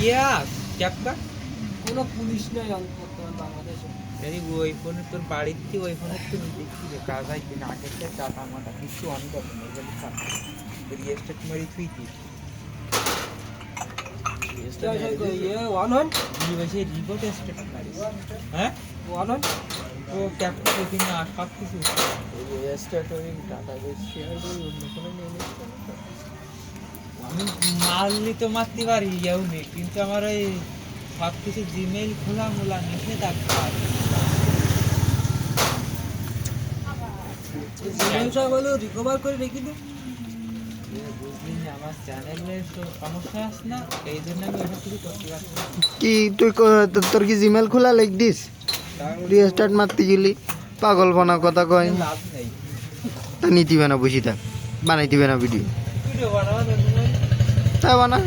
ইয়া ক্যাপটা কোনো পুলিশ নাই বর্তমান বাংলাদেশে। এই ওই ফোনে তোর বাড়িতে ওই ফোনে তুমি দেখি যে কাজ আইতে না আগে থেকে টাটা মাটা কিছু অন করবে না এগুলো কাজ রিয়েস্টেট মারি তুই দি ওয়ান ওয়ান বসে রিপোর্ট স্টেট মারিস হ্যাঁ ওয়ান ওয়ান ও ক্যাপটা দেখি না সব কিছু স্টার্ট ওই টাটা শেয়ার করি অন্য কোনো নিয়ে নিচ্ছে না। আমি মারলি তো মারতে পারি ইয়েও নেই কিন্তু আমার ওই সব কিছু জিমেইল খোলা মোলা নিষে থাকতে জিনিসটা বলো রিকভার করে রেখে দে। বুঝলি না আমার চ্যানেলের সমস্যা আছে না এই জন্য আমি ওটা কিছু করতে পারছি না। কি তুই তোর কি জিমেল খোলা লিখ দিস রিস্টার্ট মারতে গেলি পাগলপনা কথা কয় লাভ নেই তা নিতিবে না বসি থাক বানাইতিবে না ভিডিও ভিডিও বানাবো তাই বানা